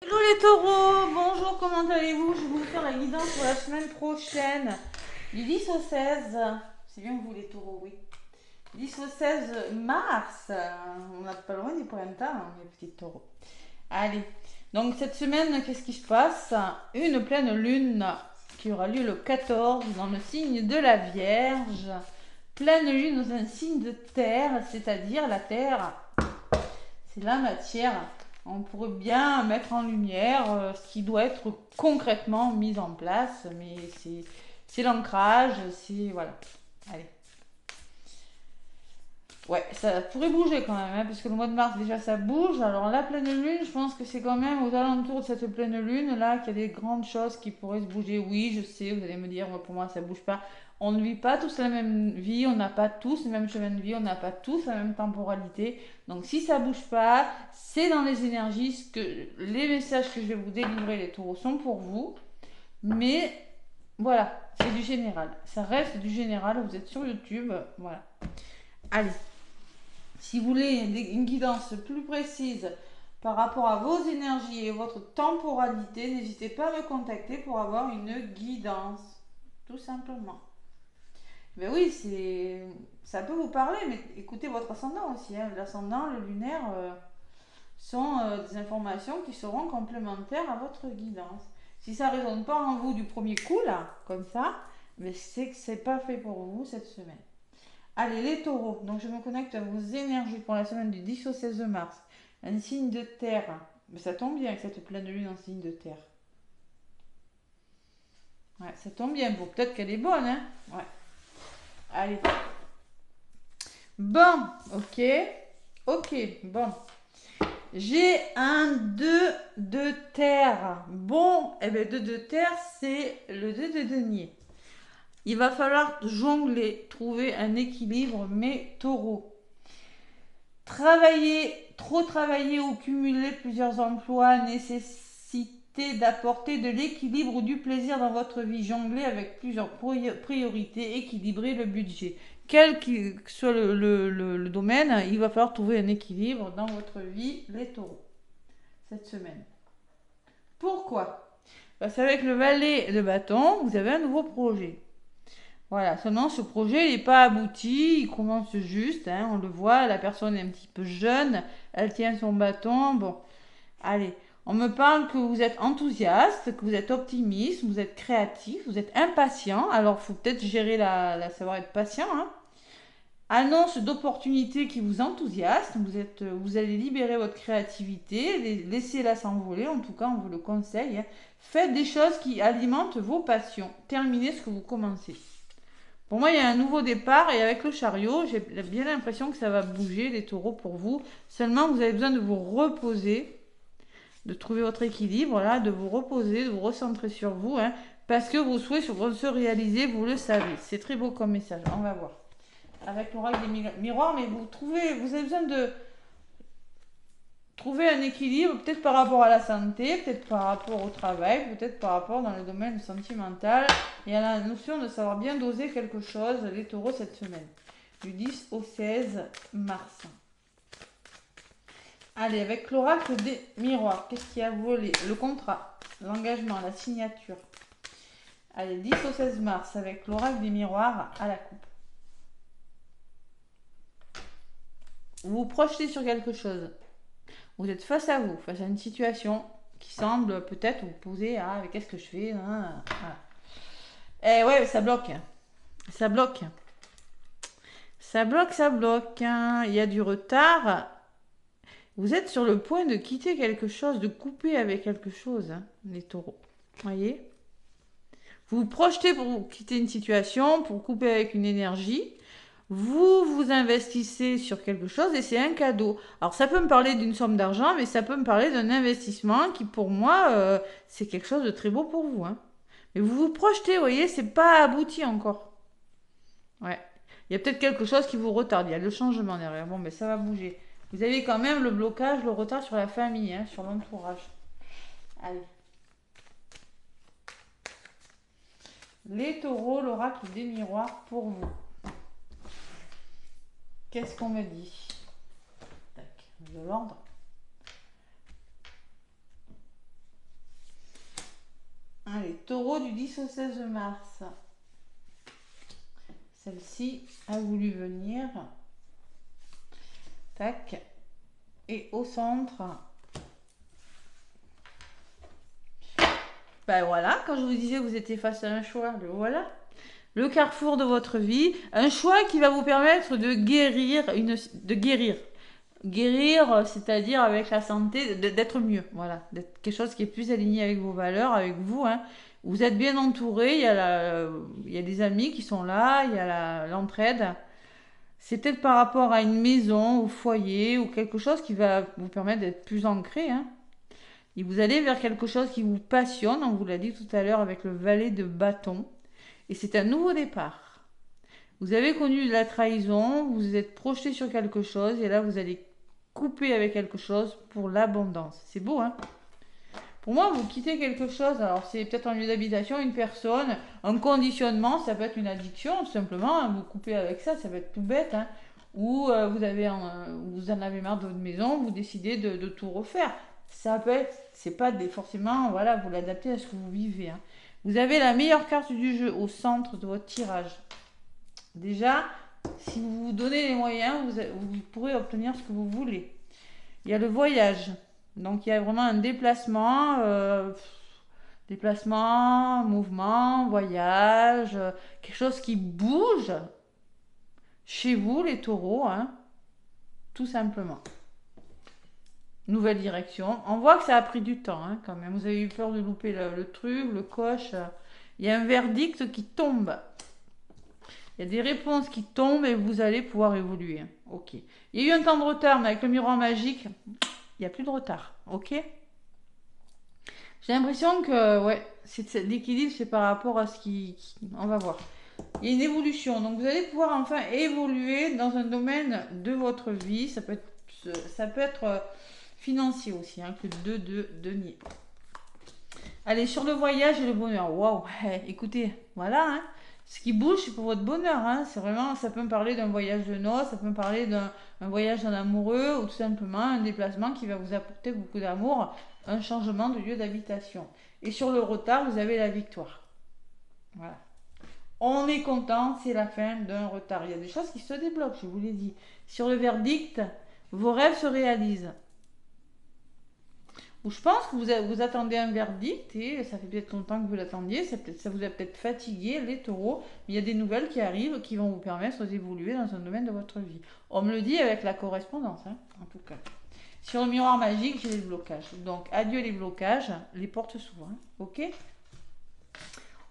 Hello les taureaux, bonjour, comment allez-vous? Je vais vous faire la guidance pour la semaine prochaine, du 10 au 16. C'est bien vous les taureaux, oui. 10 au 16 mars, on n'a pas loin du printemps, hein, mes petits taureaux. Allez, donc cette semaine, qu'est-ce qui se passe? Une pleine lune qui aura lieu le 14 dans le signe de la Vierge. Pleine lune dans un signe de terre, c'est-à-dire la terre, c'est la matière. On pourrait bien mettre en lumière ce qui doit être concrètement mis en place, mais c'est l'ancrage, c'est... Voilà. Allez. Ouais, ça pourrait bouger quand même, hein, parce que le mois de mars déjà ça bouge. Alors la pleine lune, je pense que c'est quand même aux alentours de cette pleine lune là qu'il y a des grandes choses qui pourraient se bouger. Oui, je sais, vous allez me dire, pour moi ça bouge pas. On ne vit pas tous la même vie, on n'a pas tous le même chemin de vie, on n'a pas tous la même temporalité. Donc si ça bouge pas, c'est dans les énergies. Les messages que je vais vous délivrer, les taureaux, sont pour vous. Mais voilà, c'est du général. Ça reste du général, vous êtes sur YouTube, voilà. Allez. Si vous voulez une guidance plus précise par rapport à vos énergies et votre temporalité, n'hésitez pas à me contacter pour avoir une guidance. Tout simplement. Mais oui, ça peut vous parler, mais écoutez votre ascendant aussi, hein. L'ascendant, le lunaire sont des informations qui seront complémentaires à votre guidance. Si ça ne résonne pas en vous du premier coup, là, comme ça, mais c'est que c'est pas fait pour vous cette semaine. Allez, les taureaux. Donc, je me connecte à vos énergies pour la semaine du 10 au 16 mars. Un signe de terre. Mais ça tombe bien avec cette pleine lune en signe de terre. Ouais, ça tombe bien. Bon, peut-être qu'elle est bonne, hein. Ouais. Allez. Bon, ok. Ok, bon. J'ai un 2 de terre. Bon, eh bien, 2 de terre, c'est le 2 de denier. Il va falloir jongler, trouver un équilibre, mes taureaux. Trop travailler ou cumuler plusieurs emplois, nécessiter d'apporter de l'équilibre ou du plaisir dans votre vie, jongler avec plusieurs priorités, équilibrer le budget. Quel que soit le domaine, il va falloir trouver un équilibre dans votre vie, les taureaux, cette semaine. Pourquoi? Parce qu'avec le valet de bâton, vous avez un nouveau projet. Voilà, seulement ce projet n'est pas abouti, il commence juste, hein, on le voit, la personne est un petit peu jeune, elle tient son bâton, bon, allez, on me parle que vous êtes enthousiaste, que vous êtes optimiste, vous êtes créatif, vous êtes impatient, alors il faut peut-être gérer savoir être patient, hein. Annonce d'opportunités qui vous enthousiasment, vous allez libérer votre créativité, laissez-la s'envoler, en tout cas on vous le conseille, hein. Faites des choses qui alimentent vos passions, terminez ce que vous commencez. Pour moi, il y a un nouveau départ et avec le chariot, j'ai bien l'impression que ça va bouger, les taureaux, pour vous. Seulement, vous avez besoin de vous reposer, de trouver votre équilibre, là, de vous reposer, de vous recentrer sur vous, hein, parce que vos souhaits vont se réaliser, vous le savez. C'est très beau comme message, on va voir. Avec l'oracle des miroirs, mais vous avez besoin de trouver un équilibre, peut-être par rapport à la santé, peut-être par rapport au travail, peut-être par rapport dans le domaine sentimental. Il y a la notion de savoir bien doser quelque chose, les taureaux, cette semaine, du 10 au 16 mars. Allez, avec l'oracle des miroirs, qu'est-ce qui a volé? Le contrat, l'engagement, la signature. Allez, 10 au 16 mars, avec l'oracle des miroirs à la coupe. Vous vous projetez sur quelque chose. Vous êtes face à vous, face à une situation qui semble peut-être vous poser ah, mais qu'est-ce que je fais, hein, voilà. Eh ouais, ça bloque. Ça bloque. Ça bloque, ça bloque, hein. Il y a du retard. Vous êtes sur le point de quitter quelque chose, de couper avec quelque chose, hein, les taureaux. Voyez? Vous vous projetez pour quitter une situation, pour couper avec une énergie. Vous vous investissez sur quelque chose et c'est un cadeau. Alors ça peut me parler d'une somme d'argent, mais ça peut me parler d'un investissement qui pour moi, c'est quelque chose de très beau pour vous, hein. Mais vous vous projetez, vous voyez, c'est pas abouti encore. Ouais. Il y a peut-être quelque chose qui vous retarde, il y a le changement derrière. Bon, mais ça va bouger. Vous avez quand même le blocage, le retard sur la famille, hein, sur l'entourage. Allez. Les taureaux, l'oracle des miroirs pour vous. Qu'est-ce qu'on me dit? Tac, de l'ordre. Allez, taureau du 10 au 16 mars. Celle-ci a voulu venir. Tac. Et au centre. Ben voilà, quand je vous disais que vous étiez face à un choix, le voilà. Le carrefour de votre vie. Un choix qui va vous permettre de guérir. Guérir, c'est-à-dire avec la santé, d'être mieux. Voilà. D'être quelque chose qui est plus aligné avec vos valeurs, avec vous. Hein. Vous êtes bien entouré. Il y a des amis qui sont là. Il y a l'entraide. C'est peut-être par rapport à une maison, au foyer, ou quelque chose qui va vous permettre d'être plus ancré. Hein. Et vous allez vers quelque chose qui vous passionne, on vous l'a dit tout à l'heure avec le valet de bâton. Et c'est un nouveau départ. Vous avez connu de la trahison, vous vous êtes projeté sur quelque chose, et là vous allez couper avec quelque chose pour l'abondance. C'est beau, hein? Pour moi, vous quittez quelque chose, alors c'est peut-être un lieu d'habitation, une personne, un conditionnement, ça peut être une addiction, tout simplement, hein, vous coupez avec ça, ça peut être tout bête, hein, ou vous en avez marre de votre maison, vous décidez de tout refaire. Ça peut être, c'est pas forcément, voilà, vous l'adaptez à ce que vous vivez. Hein. Vous avez la meilleure carte du jeu au centre de votre tirage. Déjà, si vous vous donnez les moyens, vous pourrez obtenir ce que vous voulez. Il y a le voyage. Donc il y a vraiment un déplacement, mouvement, voyage, quelque chose qui bouge chez vous, les taureaux, hein, tout simplement. Nouvelle direction. On voit que ça a pris du temps, hein, quand même. Vous avez eu peur de louper le truc, le coche. Il y a un verdict qui tombe. Il y a des réponses qui tombent et vous allez pouvoir évoluer. Ok. Il y a eu un temps de retard, mais avec le miroir magique, il n'y a plus de retard. Ok. J'ai l'impression que, ouais, l'équilibre, c'est par rapport à ce on va voir. Il y a une évolution. Donc, vous allez pouvoir enfin évoluer dans un domaine de votre vie. Ça peut être financier aussi, hein, que de denier. Allez, sur le voyage et le bonheur. Waouh, écoutez, voilà, hein. Ce qui bouge, c'est pour votre bonheur. Hein. C'est vraiment, ça peut me parler d'un voyage de noces, ça peut me parler d'un voyage en amoureux ou tout simplement un déplacement qui va vous apporter beaucoup d'amour, un changement de lieu d'habitation. Et sur le retard, vous avez la victoire. Voilà. On est content, c'est la fin d'un retard. Il y a des choses qui se débloquent, je vous l'ai dit. Sur le verdict, vos rêves se réalisent. Ou je pense que vous attendez un verdict et ça fait peut-être longtemps que vous l'attendiez, ça vous a peut-être fatigué, les taureaux, mais il y a des nouvelles qui arrivent qui vont vous permettre d'évoluer dans un domaine de votre vie. On me le dit avec la correspondance, hein, en tout cas. Sur le miroir magique, j'ai les blocages. Donc, adieu les blocages, les portes s'ouvrent, hein, ok?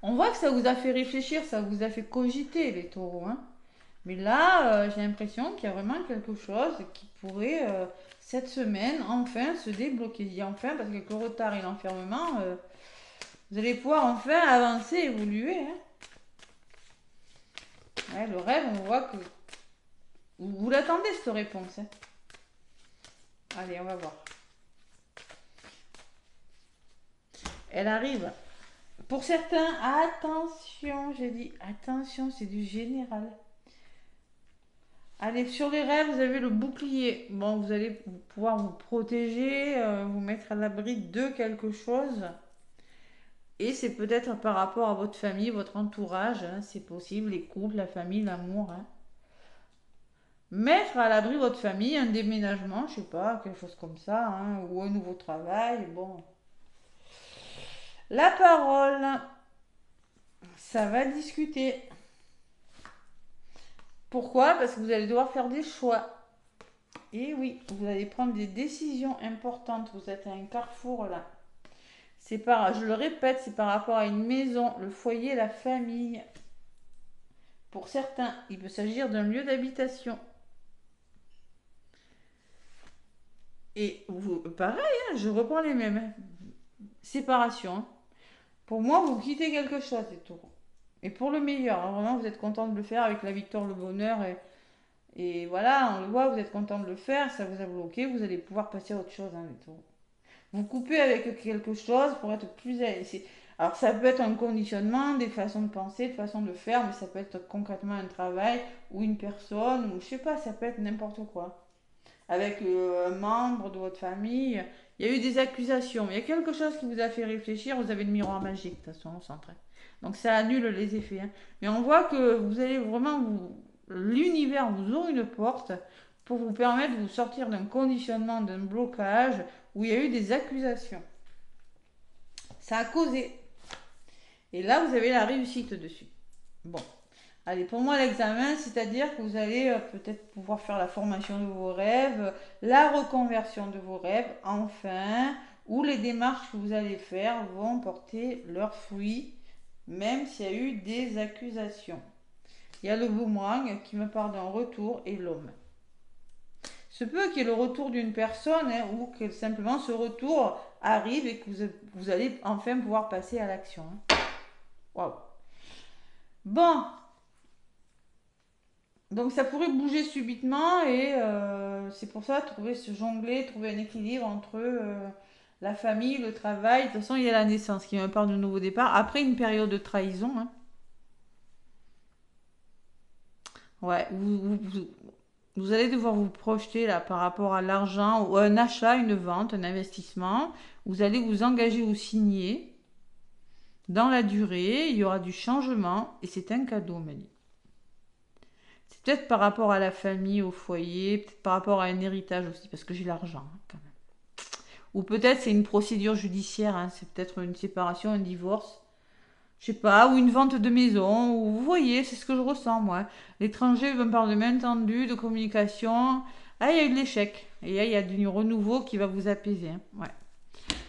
On voit que ça vous a fait réfléchir, ça vous a fait cogiter, les taureaux, hein. Mais là, j'ai l'impression qu'il y a vraiment quelque chose qui pourrait, cette semaine, enfin se débloquer. Je dis enfin parce qu'avec le retard et l'enfermement, vous allez pouvoir enfin avancer, évoluer. Hein. Ouais, le rêve, on voit que vous l'attendez, cette réponse. Hein. Allez, on va voir. Elle arrive. Pour certains, attention, j'ai dit attention, c'est du général. Allez, sur les rêves, vous avez le bouclier. Bon, vous allez pouvoir vous protéger, vous mettre à l'abri de quelque chose. Et c'est peut-être par rapport à votre famille, votre entourage, hein, c'est possible, les couples, la famille, l'amour. Hein. Mettre à l'abri votre famille, un déménagement, je sais pas, quelque chose comme ça, hein, ou un nouveau travail, bon. La parole, ça va discuter. Pourquoi? Parce que vous allez devoir faire des choix. Et oui, vous allez prendre des décisions importantes. Vous êtes à un carrefour là. Je le répète, c'est par rapport à une maison, le foyer, la famille. Pour certains, il peut s'agir d'un lieu d'habitation. Et vous, pareil, hein, je reprends les mêmes. Hein. Séparation. Hein. Pour moi, vous quittez quelque chose, les taureaux. Et pour le meilleur, hein, vraiment, vous êtes content de le faire avec la victoire, le bonheur. Et voilà, on le voit, vous êtes content de le faire, ça vous a bloqué, vous allez pouvoir passer à autre chose, hein, les taureaux. Vous coupez avec quelque chose pour être plus... Alors ça peut être un conditionnement, des façons de penser, des façons de faire, mais ça peut être concrètement un travail ou une personne, ou je sais pas, ça peut être n'importe quoi. Avec un membre de votre famille Il y a eu des accusations. Il y a quelque chose qui vous a fait réfléchir. Vous avez le miroir magique, de toute façon, au centre. Donc ça annule les effets. Hein. Mais on voit que vous allez vraiment... L'univers vous ouvre une porte pour vous permettre de vous sortir d'un conditionnement, d'un blocage où il y a eu des accusations. Ça a causé. Et là, vous avez la réussite dessus. Bon. Allez, pour moi, l'examen, c'est-à-dire que vous allez peut-être pouvoir faire la formation de vos rêves, la reconversion de vos rêves, enfin, où les démarches que vous allez faire vont porter leurs fruits, même s'il y a eu des accusations. Il y a le boomerang qui me parle d'un retour et l'homme. Se peut qu'il y ait le retour d'une personne hein, ou que simplement ce retour arrive et que vous allez enfin pouvoir passer à l'action. Hein. Waouh. Bon. Donc ça pourrait bouger subitement et c'est pour ça trouver un équilibre entre la famille, le travail. De toute façon, il y a la naissance qui me parle de nouveau départ. Après une période de trahison. Hein. Ouais, vous allez devoir vous projeter là par rapport à l'argent ou un achat, une vente, un investissement. Vous allez vous engager ou signer dans la durée. Il y aura du changement et c'est un cadeau, Mani. C'est peut-être par rapport à la famille, au foyer, peut-être par rapport à un héritage aussi, parce que j'ai l'argent hein, quand même. Ou peut-être c'est une procédure judiciaire, hein, c'est peut-être une séparation, un divorce. Je sais pas, ou une vente de maison, ou vous voyez, c'est ce que je ressens moi. L'étranger me parle de main tendue, de communication. Ah, il y a eu de l'échec. Et là, il y a du renouveau qui va vous apaiser. Hein. Ouais.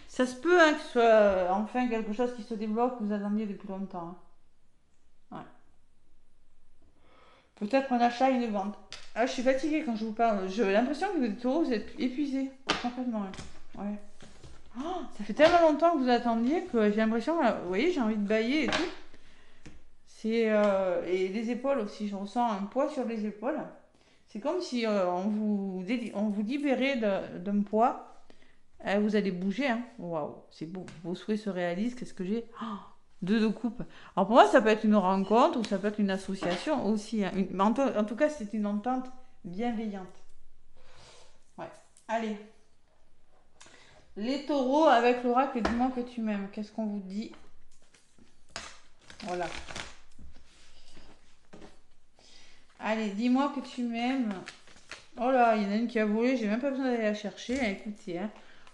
Ça se peut hein, que ce soit enfin quelque chose qui se débloque, que vous attendiez depuis longtemps. Hein. Ouais. Peut-être un achat, une vente. Ah, je suis fatiguée quand je vous parle. J'ai l'impression que vous êtes taureau, vous êtes épuisé. Complètement. Hein. Ouais. Oh, ça fait tellement longtemps que vous attendiez que j'ai l'impression, vous voyez, j'ai envie de bâiller et tout. Et les épaules aussi, je ressens un poids sur les épaules. C'est comme si on vous libérait d'un poids. Vous allez bouger, hein. Waouh, c'est beau. Vos souhaits se réalisent. Qu'est-ce que j'ai deux de coupe. Alors pour moi, ça peut être une rencontre ou ça peut être une association aussi. Hein. En tout cas, c'est une entente bienveillante. Ouais. Allez. Les taureaux avec l'oracle, dis-moi que tu m'aimes. Qu'est-ce qu'on vous dit? Voilà. Allez, dis-moi que tu m'aimes. Oh là, il y en a une qui a volé, j'ai même pas besoin d'aller la chercher. Écoutez, hein.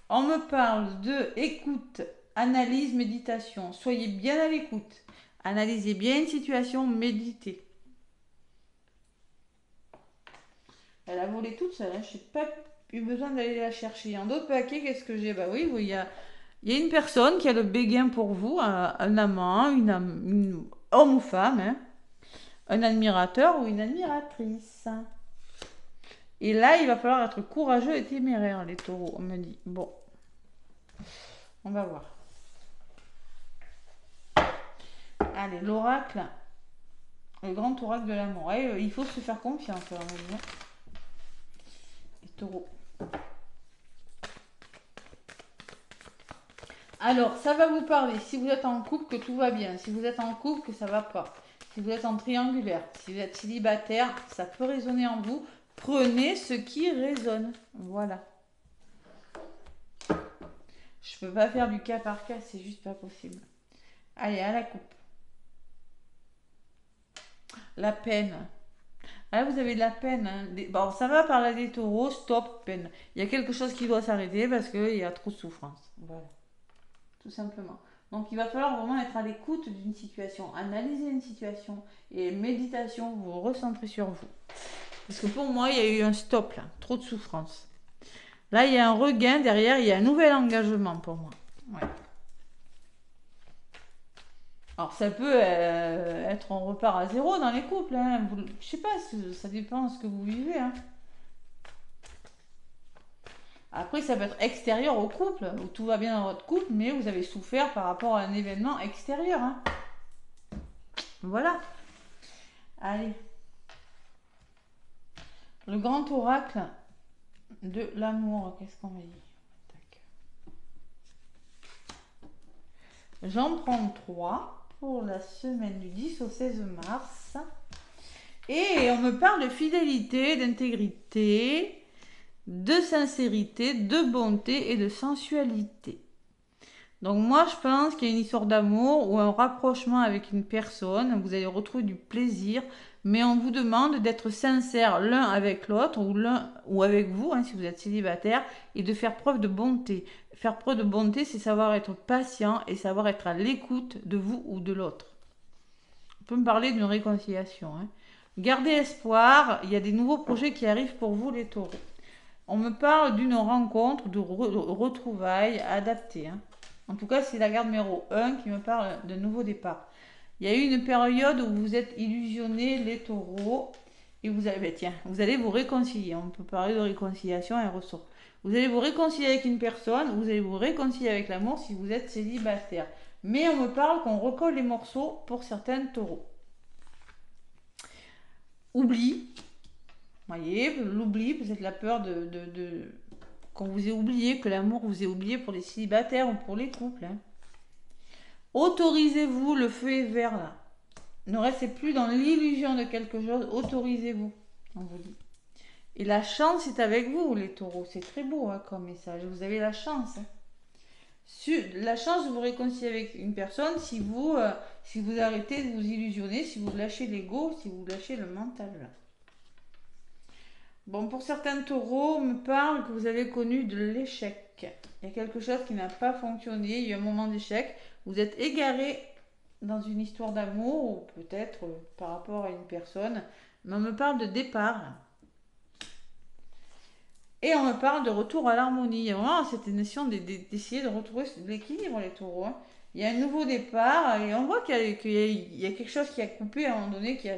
On me parle de écoute, analyse, méditation. Soyez bien à l'écoute. Analysez bien une situation, méditez. Elle a volé toute seule, hein. Je n'ai pas eu besoin d'aller la chercher. En d'autres paquets, qu'est-ce que j'ai? Bah oui, il y a une personne qui a le béguin pour vous, un amant, une homme ou femme, hein, un admirateur ou une admiratrice. Et là, il va falloir être courageux et téméraire, les taureaux, on me dit. Bon, on va voir. Allez, l'oracle, le grand oracle de l'amour. Il faut se faire confiance, on va dire. Les taureaux. Alors, ça va vous parler, si vous êtes en couple, que tout va bien. Si vous êtes en couple, que ça va pas. Si vous êtes en triangulaire, si vous êtes célibataire, ça peut résonner en vous. Prenez ce qui résonne. Voilà. Je peux pas faire du cas par cas, c'est juste pas possible. Allez, à la coupe. La peine. Là, vous avez de la peine. Hein. Bon, ça va par là des taureaux, stop, peine. Il y a quelque chose qui doit s'arrêter parce qu'il y a trop de souffrance. Voilà. Tout simplement. Donc, il va falloir vraiment être à l'écoute d'une situation, analyser une situation et méditation, vous recentrez sur vous. Parce que pour moi, il y a eu un stop là, trop de souffrance. Là, il y a un regain derrière, il y a un nouvel engagement pour moi. Ouais. Alors, ça peut être on repart à zéro dans les couples. Hein. Je sais pas, ça dépend de ce que vous vivez. Hein. Après, ça peut être extérieur au couple, où tout va bien dans votre couple, mais vous avez souffert par rapport à un événement extérieur. Hein. Voilà. Allez. Le grand oracle de l'amour, qu'est-ce qu'on va dire? J'en prends 3 pour la semaine du 10 au 16 mars. Et on me parle de fidélité, d'intégrité, de sincérité, de bonté et de sensualité. Donc moi, je pense qu'il y a une histoire d'amour ou un rapprochement avec une personne. Vous allez retrouver du plaisir, mais on vous demande d'être sincère l'un avec l'autre ou avec vous, hein, si vous êtes célibataire, et de faire preuve de bonté. Faire preuve de bonté, c'est savoir être patient et savoir être à l'écoute de vous ou de l'autre. On peut me parler d'une réconciliation. Hein. Gardez espoir, il y a des nouveaux projets qui arrivent pour vous les taureaux. On me parle d'une rencontre, de retrouvailles adaptées. Hein. En tout cas, c'est la carte numéro 1 qui me parle de nouveau départ. Il y a eu une période où vous êtes illusionnés, les taureaux, et vous allez vous réconcilier. On peut parler de réconciliation et un ressort. Vous allez vous réconcilier avec une personne, vous allez vous réconcilier avec l'amour si vous êtes célibataire. Mais on me parle qu'on recolle les morceaux pour certains taureaux. Oubli. Vous voyez, l'oubli, peut-être la peur qu'on vous ait oublié, que l'amour vous ait oublié pour les célibataires ou pour les couples. Hein. Autorisez-vous, le feu est vert là. Ne restez plus dans l'illusion de quelque chose, autorisez-vous, on vous dit. Et la chance est avec vous, les taureaux. C'est très beau hein, comme message. Vous avez la chance. Hein. La chance de vous réconcilier avec une personne si vous arrêtez de vous illusionner, si vous lâchez l'ego, si vous lâchez le mental. Là. Bon, pour certains taureaux, on me parle que vous avez connu de l'échec. Il y a quelque chose qui n'a pas fonctionné, il y a eu un moment d'échec. Vous êtes égaré dans une histoire d'amour, ou peut-être par rapport à une personne. Mais on me parle de départ. Et on me parle de retour à l'harmonie. Il y a vraiment cette notion d'essayer de retrouver l'équilibre, les taureaux. Hein. Il y a un nouveau départ, et on voit qu'il y a quelque chose qui a coupé à un moment donné, vous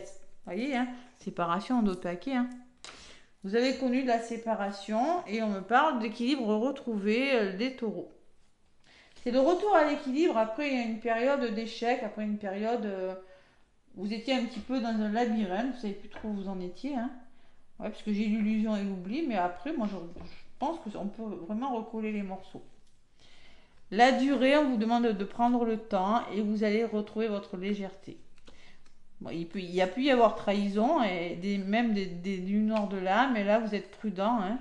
voyez, hein, séparation en d'autres paquets. Hein. Vous avez connu de la séparation et on me parle d'équilibre retrouvé des taureaux. C'est le retour à l'équilibre après une période d'échec, après une période où vous étiez un petit peu dans un labyrinthe, vous ne savez plus trop où vous en étiez. Hein. Ouais, parce que j'ai l'illusion et l'oubli, mais après, moi je pense qu'on peut vraiment recoller les morceaux. La durée, on vous demande de prendre le temps et vous allez retrouver votre légèreté. Bon, il y a pu y avoir trahison, et même du nord de là, mais là vous êtes prudent hein,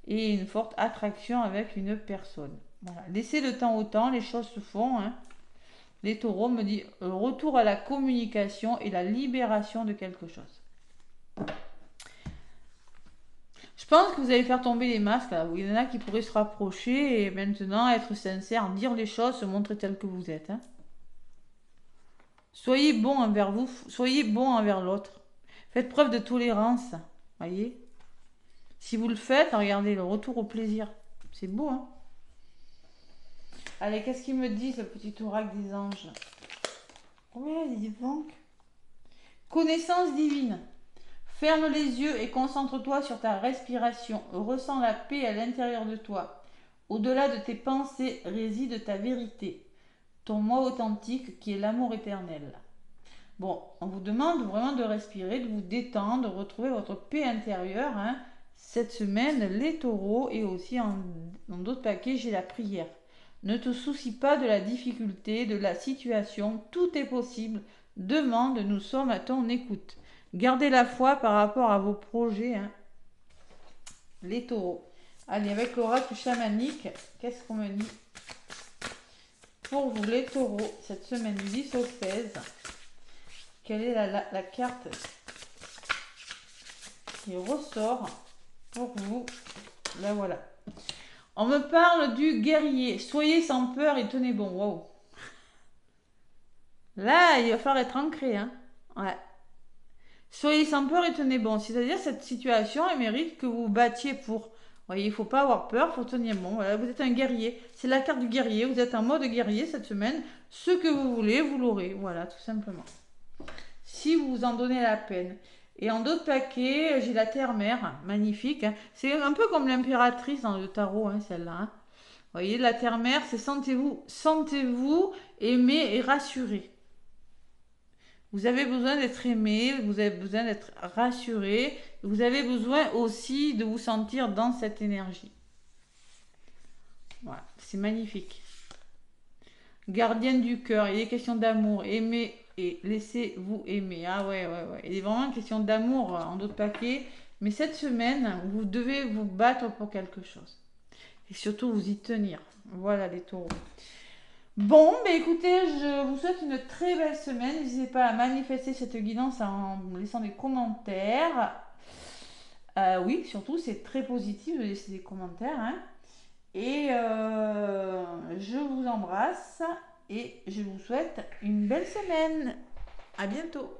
et une forte attraction avec une personne. Voilà. Laissez le temps au temps, les choses se font. Hein. Les taureaux me disent retour à la communication et la libération de quelque chose. Je pense que vous allez faire tomber les masques là, où il y en a qui pourraient se rapprocher et maintenant être sincères, dire les choses, se montrer tel que vous êtes. Hein. Soyez bon envers vous, soyez bon envers l'autre. Faites preuve de tolérance, voyez. Si vous le faites, regardez le retour au plaisir. C'est beau, hein. Allez, qu'est-ce qu'il me dit, ce petit oracle des anges? Ouais, dis donc. Connaissance divine. Ferme les yeux et concentre-toi sur ta respiration. Ressens la paix à l'intérieur de toi. Au-delà de tes pensées réside ta vérité. Ton moi authentique qui est l'amour éternel. Bon, on vous demande vraiment de respirer, de vous détendre, de retrouver votre paix intérieure. Hein. Cette semaine, les taureaux et aussi dans d'autres paquets, j'ai la prière. Ne te soucie pas de la difficulté, de la situation, tout est possible. Demande, nous sommes à ton écoute. Gardez la foi par rapport à vos projets, hein. Les taureaux. Allez, avec l'oracle chamanique, qu'est-ce qu'on me dit pour vous, les taureaux, cette semaine du 10 au 16, quelle est la carte qui ressort pour vous? Là, voilà. On me parle du guerrier. Soyez sans peur et tenez bon. Wow. Là, il va falloir être ancré. Hein. Ouais. Soyez sans peur et tenez bon. C'est-à-dire, cette situation, elle mérite que vous vous battiez pour. Vous voyez, il ne faut pas avoir peur, il faut tenir bon. Voilà, vous êtes un guerrier. C'est la carte du guerrier. Vous êtes en mode guerrier cette semaine. Ce que vous voulez, vous l'aurez. Voilà, tout simplement. Si vous vous en donnez la peine. Et en d'autres paquets, j'ai la terre-mère, magnifique. Hein. C'est un peu comme l'impératrice dans le tarot, hein, celle-là. Hein. Vous voyez, la terre-mère, c'est sentez-vous aimé et rassuré. Vous avez besoin d'être aimé, vous avez besoin d'être rassuré, vous avez besoin aussi de vous sentir dans cette énergie. Voilà, c'est magnifique. Gardienne du cœur, il est question d'amour, aimer et laissez-vous aimer. Ah ouais. Il est vraiment question d'amour en d'autres paquets. Mais cette semaine, vous devez vous battre pour quelque chose. Et surtout, vous y tenir. Voilà les taureaux. Bon, bah écoutez, je vous souhaite une très belle semaine. N'hésitez pas à manifester cette guidance en laissant des commentaires. Oui, surtout, c'est très positif de laisser des commentaires, hein. Et je vous embrasse et je vous souhaite une belle semaine. À bientôt.